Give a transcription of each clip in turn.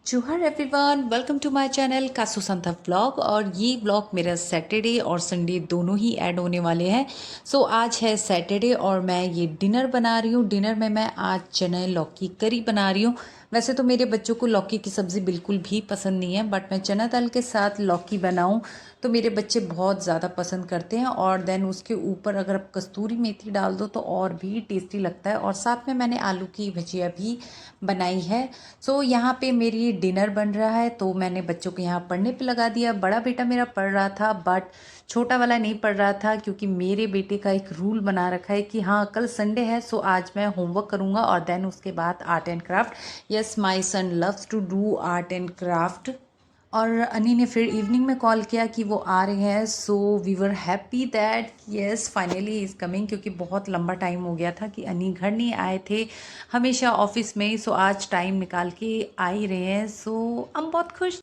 जोहार everyone, welcome to my channel Kasu Santha vlog. और ये व्लॉग मेरा सैटरडे और संडे दोनों ही ऐड होने वाले हैं। सो आज है सैटरडे और मैं ये डिनर बना रही हूँ। डिनर में मैं आज चने लौकी करी बना रही हूँ। वैसे तो मेरे बच्चों को लौकी की सब्ज़ी बिल्कुल भी पसंद नहीं है, बट मैं चना दाल के साथ लौकी बनाऊँ तो मेरे बच्चे बहुत ज़्यादा पसंद करते हैं। और देन उसके ऊपर अगर आप कस्तूरी मेथी डाल दो तो और भी टेस्टी लगता है। और साथ में मैंने आलू की भजिया भी बनाई है। सो यहाँ पे मेरी डिनर बन रहा है तो मैंने बच्चों को यहाँ पढ़ने पे लगा दिया। बड़ा बेटा मेरा पढ़ रहा था बट छोटा वाला नहीं पढ़ रहा था, क्योंकि मेरे बेटे का एक रूल बना रखा है कि हाँ कल संडे है सो आज मैं होमवर्क करूँगा और देन उसके बाद art and craft. Yes, my son loves to do art and craft. और अनी ने फिर इवनिंग में कॉल किया कि वो आ रहे हैं। So we were happy that yes finally is coming, क्योंकि बहुत लंबा टाइम हो गया था कि अनी घर नहीं आए थे, हमेशा ऑफिस में ही। सो आज टाइम निकाल के आ ही रहे हैं। सो हम बहुत खुश।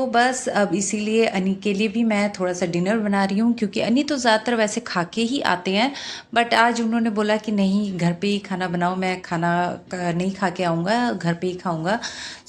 बस अब इसीलिए अनी के लिए भी मैं थोड़ा सा डिनर बना रही हूँ, क्योंकि अनी तो ज़्यादातर वैसे खा के ही आते हैं। बट आज उन्होंने बोला कि नहीं घर पे ही खाना बनाओ, मैं खाना नहीं खा के आऊँगा, घर पे ही खाऊँगा।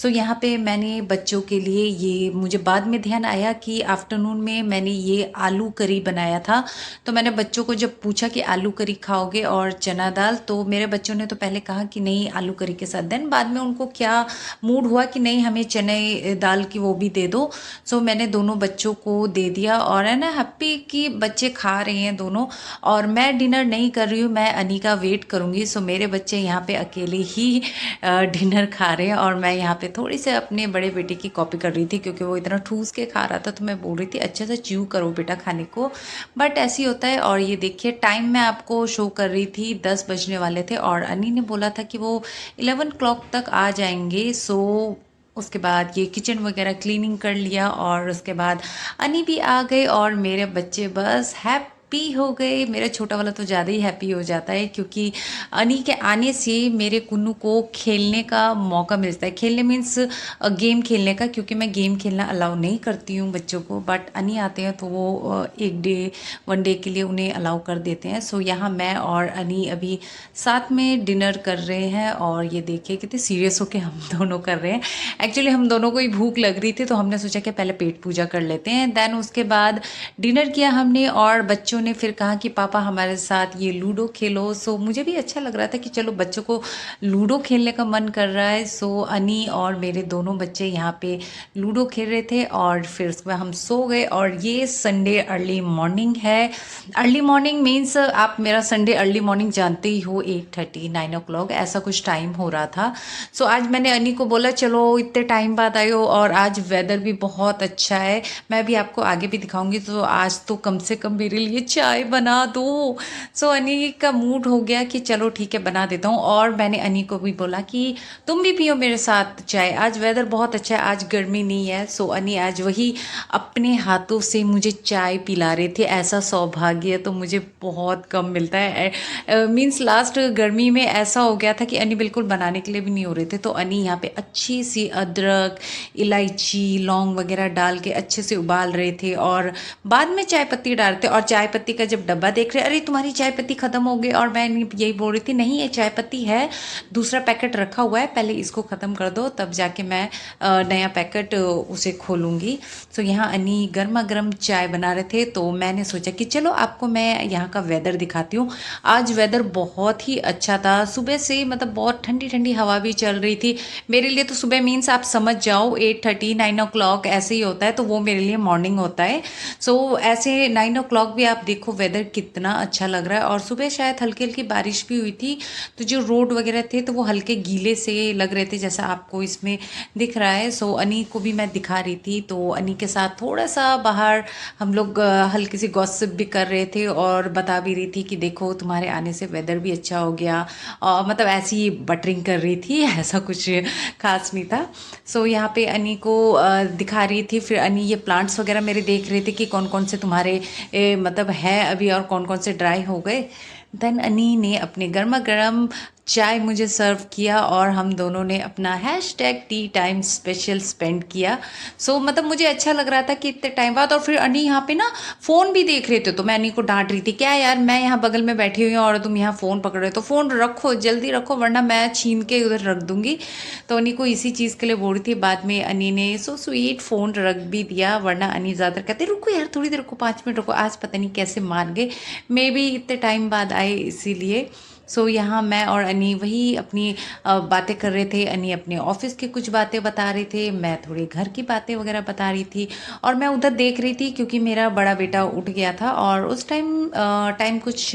यहाँ पे मैंने बच्चों के लिए ये, मुझे बाद में ध्यान आया कि आफ्टरनून में मैंने ये आलू करी बनाया था। तो मैंने बच्चों को जब पूछा कि आलू करी खाओगे और चना दाल, तो मेरे बच्चों ने तो पहले कहा कि नहीं आलू करी के साथ। देन बाद में उनको क्या मूड हुआ कि नहीं हमें चने दाल की वो भी दे दो। मैंने दोनों बच्चों को दे दिया और है ना हैप्पी कि बच्चे खा रहे हैं दोनों। और मैं डिनर नहीं कर रही हूँ, मैं अनी का वेट करूँगी। मेरे बच्चे यहाँ पे अकेले ही डिनर खा रहे हैं और मैं यहाँ पे थोड़ी सी अपने बड़े बेटे की कॉपी कर रही थी, क्योंकि वो इतना ठूस के खा रहा था। तो मैं बोल रही थी अच्छे से च्यू करो बेटा खाने को, बट ऐसे ही होता है। और ये देखिए टाइम मैं आपको शो कर रही थी, 10 बजने वाले थे और अनी ने बोला था कि वो 11 o'clock तक आ जाएंगे। उसके बाद ये किचन वगैरह क्लीनिंग कर लिया और उसके बाद अनी भी आ गए और मेरे बच्चे बस हैप्पी हो गए। मेरा छोटा वाला तो ज़्यादा ही हैप्पी हो जाता है, क्योंकि अनी के आने से मेरे कुन्नू को खेलने का मौका मिलता है। खेलने मीन्स गेम खेलने का, क्योंकि मैं गेम खेलना अलाउ नहीं करती हूँ बच्चों को, बट अनी आते हैं तो वो एक डे 1 डे के लिए उन्हें अलाउ कर देते हैं। यहाँ मैं और अनी अभी साथ में डिनर कर रहे हैं और ये देखिए कितने सीरियस होके हम दोनों कर रहे हैं। एक्चुअली हम दोनों को ही भूख लग रही थी तो हमने सोचा कि पहले पेट पूजा कर लेते हैं, देन उसके बाद डिनर किया हमने। और बच्चों ने फिर कहा कि पापा हमारे साथ ये लूडो खेलो। मुझे भी अच्छा लग रहा था कि चलो बच्चों को लूडो खेलने का मन कर रहा है। अनी और मेरे दोनों बच्चे यहाँ पे लूडो खेल रहे थे और फिर उसके बाद हम सो गए। और ये संडे अर्ली मॉर्निंग है। अर्ली मॉर्निंग मीन्स आप मेरा संडे अर्ली मॉर्निंग जानते ही हो, 8:30 9 o'clock ऐसा कुछ टाइम हो रहा था। आज मैंने अनी को बोला चलो इतने टाइम बाद आए हो और आज वेदर भी बहुत अच्छा है, मैं भी आपको आगे भी दिखाऊंगी। तो आज तो कम से कम मेरे लिए चाय बना दो। अनी का मूड हो गया कि चलो ठीक है बना देता हूँ। और मैंने अनी को भी बोला कि तुम भी पियो मेरे साथ चाय, आज वेदर बहुत अच्छा है, आज गर्मी नहीं है। अनी आज वही अपने हाथों से मुझे चाय पिला रहे थे। ऐसा सौभाग्य तो मुझे बहुत कम मिलता है। मीन्स लास्ट गर्मी में ऐसा हो गया था कि अनी बिल्कुल बनाने के लिए भी नहीं हो रहे थे। तो अनी यहाँ पे अच्छी सी अदरक इलायची लौंग वगैरह डाल के अच्छे से उबाल रहे थे और बाद में चाय पत्ती डालते। और चाय पत्ती का जब डब्बा देख रहे अरे तुम्हारी चाय पत्ती ख़त्म हो गई, और मैं यही बोल रही थी नहीं ये चाय पत्ती है, दूसरा पैकेट रखा हुआ है, पहले इसको ख़त्म कर दो तब जाके मैं नया पैकेट उसे खोलूँगी। यहाँ अनी गर्मा गर्म चाय बना रहे थे तो मैंने सोचा कि चलो आपको मैं यहाँ का वेदर दिखाती हूँ। आज वेदर बहुत ही अच्छा था, सुबह से मतलब बहुत ठंडी ठंडी हवा भी चल रही थी। मेरे लिए तो सुबह मीन्स आप समझ जाओ 8:30 9 o'clock ऐसे ही होता है, तो वो मेरे लिए मॉर्निंग होता है। ऐसे 9 o'clock भी आप देखो वेदर कितना अच्छा लग रहा है। और सुबह शायद हल्की हल्की बारिश भी हुई थी, तो जो रोड वगैरह थे तो वो हल्के गीले से लग रहे थे जैसा आपको इसमें दिख रहा है। अनी को भी मैं दिखा रही थी, तो अनी के साथ थोड़ा सा बाहर हम लोग हल्की सी गॉसिप भी कर रहे थे और बता भी रही थी कि देखो तुम्हारे आने से वेदर भी अच्छा हो गया। मतलब ऐसी बटरिंग कर रही थी, ऐसा कुछ खास नहीं था। यहाँ पे अनी को दिखा रही थी। फिर अनी ये प्लांट्स वगैरह मेरे देख रहे थे कि कौन कौन से तुम्हारे मतलब है अभी और कौन कौन से ड्राई हो गए। देन अनी ने अपने गर्मा गर्म चाय मुझे सर्व किया और हम दोनों ने अपना hashtag T time special spend किया। मतलब मुझे अच्छा लग रहा था कि इतने टाइम बाद। और फिर अनी यहाँ पे ना फ़ोन भी देख रहे थे, तो मैं अनी को डांट रही थी, क्या यार मैं यहाँ बगल में बैठी हुई हूँ और तुम यहाँ फ़ोन पकड़ रहे हो, तो फ़ोन रखो, जल्दी रखो वरना मैं छीन के उधर रख दूंगी। तो अनी को इसी चीज़ के लिए बोल रही थी। बाद में अनी ने सो स्वीट फ़ोन रख भी दिया, वरना अनी ज़्यादा कहते रुको यार थोड़ी देर रुको, 5 मिनट रुको। आज पता नहीं कैसे मान गए, मे बी इतने टाइम बाद आए इसीलिए। यहाँ मैं और अनी वही अपनी बातें कर रहे थे। अनी अपने ऑफिस की कुछ बातें बता रहे थे, मैं थोड़ी घर की बातें वगैरह बता रही थी। और मैं उधर देख रही थी क्योंकि मेरा बड़ा बेटा उठ गया था और उस टाइम कुछ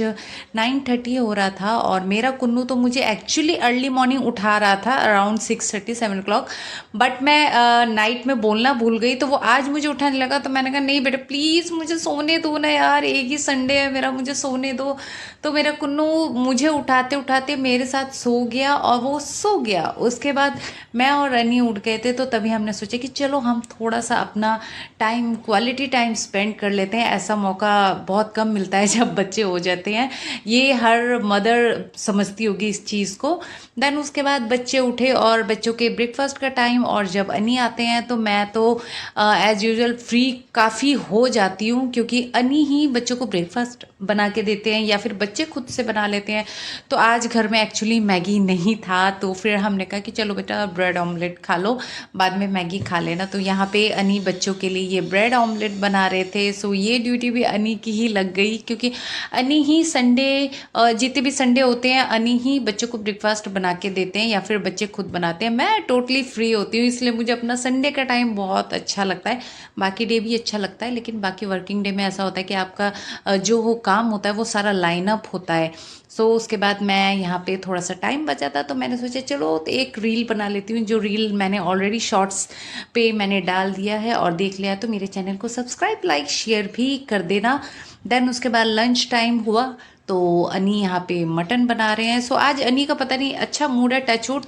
9:30 हो रहा था। और मेरा कुन्नू तो मुझे एक्चुअली अर्ली मॉर्निंग उठा रहा था अराउंड 6:30 7 o'clock। बट मैं नाइट में बोलना भूल गई, तो वो आज मुझे उठाने लगा। तो मैंने कहा नहीं बेटा प्लीज़ मुझे सोने दो ना यार, एक ही संडे है मेरा, मुझे सोने दो। तो मेरा कुन्नू मुझे उठाते उठाते मेरे साथ सो गया और वो सो गया। उसके बाद मैं और रनी उठ गए थे, तो तभी हमने सोचा कि चलो हम थोड़ा सा अपना टाइम, क्वालिटी टाइम स्पेंड कर लेते हैं। ऐसा मौका बहुत कम मिलता है जब बच्चे हो जाते हैं, ये हर मदर समझती होगी इस चीज़ को। देन उसके बाद बच्चे उठे और बच्चों के ब्रेकफास्ट का टाइम, और जब अनी आते हैं तो मैं तो एज़ यूजुअल फ्री काफ़ी हो जाती हूँ, क्योंकि अनी ही बच्चों को ब्रेकफास्ट बना के देते हैं या फिर बच्चे खुद से बना लेते हैं। तो आज घर में एक्चुअली मैगी नहीं था, तो फिर हमने कहा कि चलो बेटा ब्रेड ऑमलेट खा लो, बाद में मैगी खा लेना। तो यहाँ पे अनी बच्चों के लिए ये ब्रेड ऑमलेट बना रहे थे। ये ड्यूटी भी अनी की ही लग गई, क्योंकि अनी ही संडे, जितने भी संडे होते हैं अनी ही बच्चों को ब्रेकफास्ट बना के देते हैं या फिर बच्चे खुद बनाते हैं। मैं टोटली फ्री होती हूँ, इसलिए मुझे अपना संडे का टाइम बहुत अच्छा लगता है। बाकी डे भी अच्छा लगता है, लेकिन बाकी वर्किंग डे में ऐसा होता है कि आपका जो वो काम होता है वो सारा लाइन अप होता है। उसके बाद मैं यहाँ पे थोड़ा सा टाइम बचा था, तो मैंने सोचा चलो तो एक रील बना लेती हूँ। जो रील मैंने ऑलरेडी शॉर्ट्स पे मैंने डाल दिया है और देख लिया, तो मेरे चैनल को सब्सक्राइब लाइक शेयर भी कर देना। देन उसके बाद लंच टाइम हुआ, तो अनी यहाँ पे मटन बना रहे हैं। आज अनी का पता नहीं अच्छा मूड है, टच वुड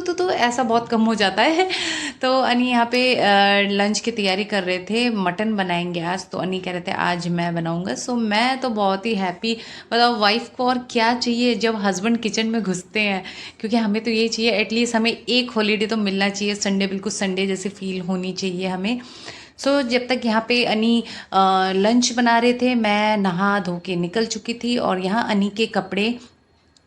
तो ऐसा बहुत कम हो जाता है। तो अनी यहाँ पे लंच की तैयारी कर रहे थे, मटन बनाएंगे आज। तो अनी कह रहे थे आज मैं बनाऊंगा। मैं तो बहुत ही हैप्पी। बताओ वाइफ को और क्या चाहिए जब हस्बैंड किचन में घुसते हैं, क्योंकि हमें तो ये चाहिए एटलीस्ट हमें एक हॉलीडे तो मिलना चाहिए, संडे बिल्कुल संडे जैसे फील होनी चाहिए हमें। जब तक यहाँ पे अनी लंच बना रहे थे, मैं नहा धो के निकल चुकी थी। और यहाँ अनी के कपड़े,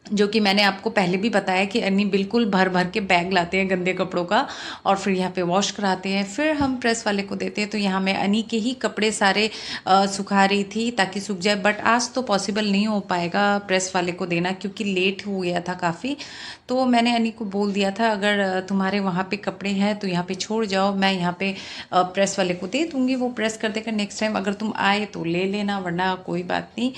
जो कि मैंने आपको पहले भी बताया कि अन्नी बिल्कुल भर भर के बैग लाते हैं गंदे कपड़ों का और फिर यहाँ पे वॉश कराते हैं, फिर हम प्रेस वाले को देते हैं। तो यहाँ मैं अन्नी के ही कपड़े सारे सुखा रही थी ताकि सूख जाए। बट आज तो पॉसिबल नहीं हो पाएगा प्रेस वाले को देना, क्योंकि लेट हो गया था काफ़ी। तो मैंने अन्नी को बोल दिया था अगर तुम्हारे वहाँ पे कपड़े हैं तो यहाँ पे छोड़ जाओ, मैं यहाँ पे प्रेस वाले को दे दूँगी, वो प्रेस कर देगा। नेक्स्ट टाइम अगर तुम आए तो ले लेना, वरना कोई बात नहीं।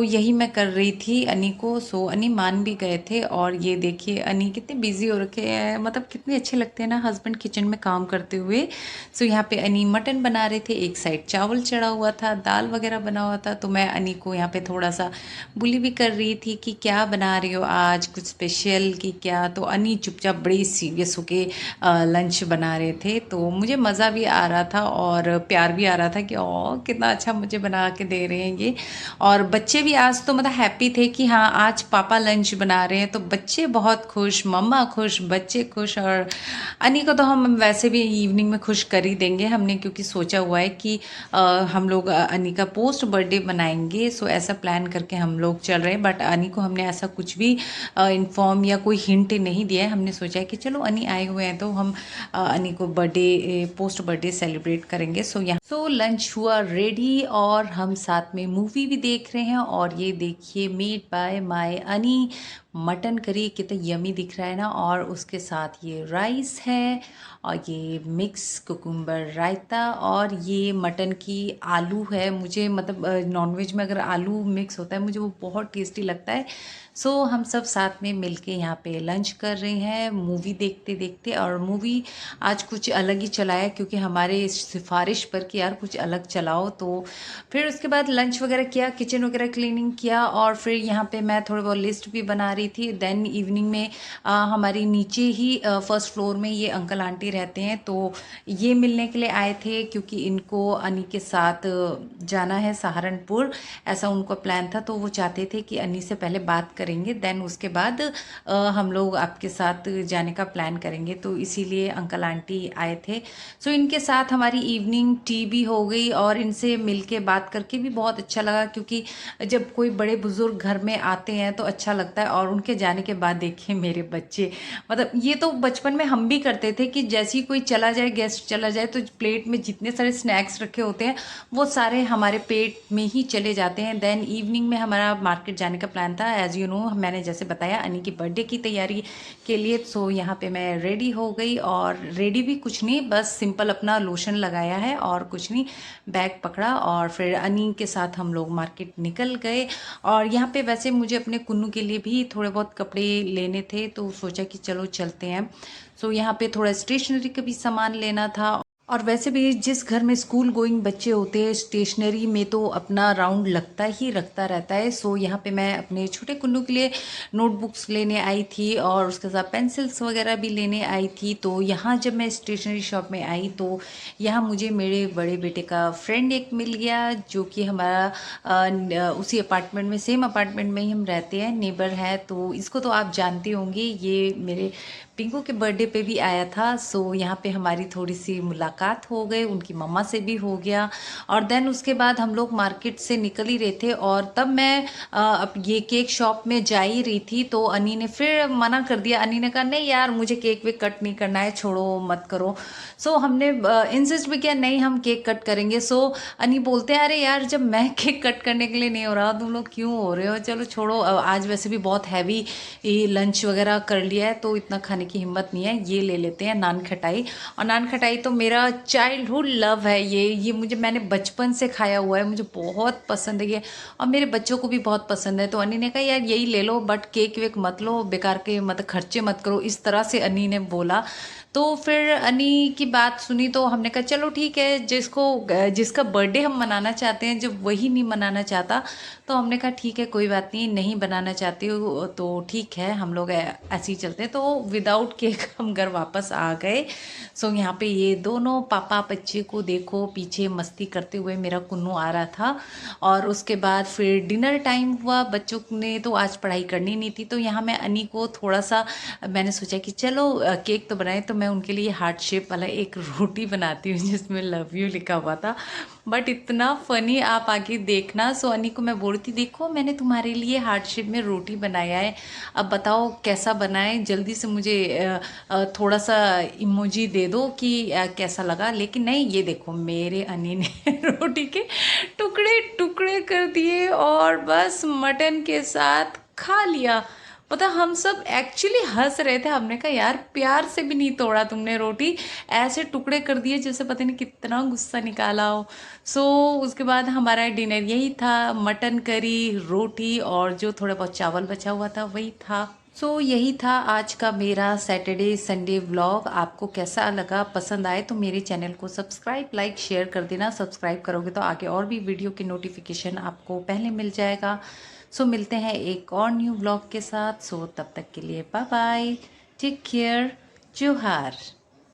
यही मैं कर रही थी अनी को। अनी मान भी गए थे। और ये देखिए अनी कितने बिजी हो रखे हैं, मतलब कितने अच्छे लगते हैं ना हस्बैंड किचन में काम करते हुए। यहाँ पे अनी मटन बना रहे थे, एक साइड चावल चढ़ा हुआ था, दाल वगैरह बना हुआ था। तो मैं अनी को यहाँ पे थोड़ा सा बुली भी कर रही थी कि क्या बना रही हो आज, कुछ स्पेशल कि क्या। तो अनी चुपचाप बड़ी सीरियस होके लंच बना रहे थे। तो मुझे मज़ा भी आ रहा था और प्यार भी आ रहा था कि ओ कितना अच्छा मुझे बना के दे रहे हैं ये। और बच्चे भी आज तो मतलब हैप्पी थे कि हाँ आज पापा लंच बना रहे हैं। तो बच्चे बहुत खुश, मम्मा खुश, बच्चे खुश। और अनी को तो हम वैसे भी इवनिंग में खुश कर ही देंगे हमने, क्योंकि सोचा हुआ है कि हम लोग अनी का पोस्ट बर्थडे बनाएंगे। ऐसा प्लान करके हम लोग चल रहे हैं। बट अनी को हमने ऐसा कुछ भी इन्फॉर्म या कोई हिंट नहीं दिया है। हमने सोचा है कि चलो अनी आए हुए हैं तो हम अनी को बर्थडे, पोस्ट बर्थडे सेलिब्रेट करेंगे। यहाँ लंच हुआ रेडी और हम साथ में मूवी भी देख रहे हैं। और ये देखिए मेड बाय माय अनी, मटन करी कितना यमी दिख रहा है ना। और उसके साथ ये राइस है और ये मिक्स कुकुम्बर रायता और ये मटन की आलू है। मुझे मतलब नॉनवेज में अगर आलू मिक्स होता है मुझे वो बहुत टेस्टी लगता है। हम सब साथ में मिलके यहाँ पे लंच कर रहे हैं मूवी देखते देखते। और मूवी आज कुछ अलग ही चलाया, क्योंकि हमारे सिफारिश पर कि यार कुछ अलग चलाओ। तो फिर उसके बाद लंच वगैरह किया, किचन वगैरह क्लीनिंग किया। और फिर यहाँ पे मैं थोड़ा बहुत लिस्ट भी बना रही रही थी। देन इवनिंग में हमारी नीचे ही फर्स्ट फ्लोर में ये अंकल आंटी रहते हैं, तो ये मिलने के लिए आए थे क्योंकि इनको अनी के साथ जाना है सहारनपुर, ऐसा उनका प्लान था। तो वो चाहते थे कि अनी से पहले बात करेंगे, देन उसके बाद हम लोग आपके साथ जाने का प्लान करेंगे, तो इसीलिए अंकल आंटी आए थे। सो इनके साथ हमारी इवनिंग टी भी हो गई और इनसे मिलके बात करके भी बहुत अच्छा लगा, क्योंकि जब कोई बड़े बुजुर्ग घर में आते हैं तो अच्छा लगता है। और उनके जाने के बाद देखिए मेरे बच्चे, मतलब ये तो बचपन में हम भी करते थे कि जैसे ही कोई चला जाए, गेस्ट चला जाए, तो प्लेट में जितने सारे स्नैक्स रखे होते हैं वो सारे हमारे पेट में ही चले जाते हैं। देन इवनिंग में हमारा मार्केट जाने का प्लान था। एज यू नो, मैंने जैसे बताया अनी की बर्थडे की तैयारी के लिए। सो यहाँ पे मैं रेडी हो गई, और रेडी भी कुछ नहीं, बस सिंपल अपना लोशन लगाया है और कुछ नहीं, बैग पकड़ा और फिर अनी के साथ हम लोग मार्केट निकल गए। और यहाँ पे वैसे मुझे अपने कुन्नू के लिए भी थोड़े बहुत कपड़े लेने थे, तो सोचा कि चलो चलते हैं। सो यहाँ पे थोड़ा स्टेशनरी का भी सामान लेना था। और वैसे भी जिस घर में स्कूल गोइंग बच्चे होते हैं, स्टेशनरी में तो अपना राउंड लगता ही रखता रहता है। सो यहाँ पे मैं अपने छोटे कुन्नू के लिए नोटबुक्स लेने आई थी और उसके साथ पेंसिल्स वगैरह भी लेने आई थी। तो यहाँ जब मैं स्टेशनरी शॉप में आई तो यहाँ मुझे मेरे बड़े बेटे का फ्रेंड एक मिल गया, जो कि हमारा उसी अपार्टमेंट में, सेम अपार्टमेंट में ही हम रहते हैं, नेबर है। तो इसको तो आप जानते होंगे, ये मेरे पिंकू के बर्थडे पे भी आया था। सो यहाँ पे हमारी थोड़ी सी मुलाकात हो गई, उनकी मम्मा से भी हो गया। और देन उसके बाद हम लोग मार्केट से निकल ही रहे थे, और तब मैं अब ये केक शॉप में जा ही रही थी, तो अनी ने फिर मना कर दिया। अनी ने कहा नहीं यार, मुझे केक वेक कट नहीं करना है, छोड़ो मत करो। सो हमने इंसिस्ट भी किया, नहीं हम केक कट करेंगे। सो अनी बोलते हैं अरे यार, जब मैं केक कट करने के लिए नहीं हो रहा, तुम लोग क्यों हो रहे हो, चलो छोड़ो। आज वैसे भी बहुत हैवी लंच वगैरह कर लिया है, तो इतना खाने की हिम्मत नहीं है, ये ले लेते हैं नान खटाई। और नान खटाई तो मेरा चाइल्डहुड लव है, ये मुझे, मैंने बचपन से खाया हुआ है, मुझे बहुत पसंद है ये, और मेरे बच्चों को भी बहुत पसंद है। तो अनी ने कहा यार यही ले लो, बट केक वेक मत लो, बेकार के मत खर्चे मत करो, इस तरह से अनी ने बोला। तो फिर अनी की बात सुनी, तो हमने कहा चलो ठीक है, जिसका बर्थडे हम मनाना चाहते हैं, जब वही नहीं मनाना चाहता, तो हमने कहा ठीक है कोई बात नहीं, नहीं बनाना चाहती हो तो ठीक है, हम लोग ऐसे ही चलते हैं। तो विदाउट केक हम घर वापस आ गए। सो यहाँ पे ये दोनों पापा बच्चे को देखो, पीछे मस्ती करते हुए मेरा कुन्नू आ रहा था। और उसके बाद फिर डिनर टाइम हुआ, बच्चों ने तो आज पढ़ाई करनी नहीं थी, तो यहाँ मैं अनी को थोड़ा सा, मैंने सोचा कि चलो केक तो बनाए, तो मैं उनके लिए हार्ट शेप वाला एक रोटी बनाती हूँ जिसमें लव यू लिखा हुआ था। बट इतना फनी, आप आगे देखना। सो अनी को मैं बोल रही थी देखो मैंने तुम्हारे लिए हार्ट शेप में रोटी बनाया है, अब बताओ कैसा बना है, जल्दी से मुझे थोड़ा सा इमोजी दे दो कि कैसा लगा। लेकिन नहीं, ये देखो मेरे अनी ने रोटी के टुकड़े टुकड़े कर दिए और बस मटन के साथ खा लिया। पता, हम सब एक्चुअली हंस रहे थे, हमने कहा यार प्यार से भी नहीं तोड़ा तुमने रोटी, ऐसे टुकड़े कर दिए जैसे पता नहीं कितना गुस्सा निकाला हो। सो उसके बाद हमारा डिनर यही था, मटन करी, रोटी और जो थोड़ा बहुत चावल बचा हुआ था वही था। सो यही था आज का मेरा सैटरडे संडे व्लॉग। आपको कैसा लगा, पसंद आए तो मेरे चैनल को सब्सक्राइब, लाइक, शेयर कर देना। सब्सक्राइब करोगे तो आगे और भी वीडियो की नोटिफिकेशन आपको पहले मिल जाएगा। सो मिलते हैं एक और न्यू व्लॉग के साथ। सो तब तक के लिए बाय बाय, टेक केयर, जोहार।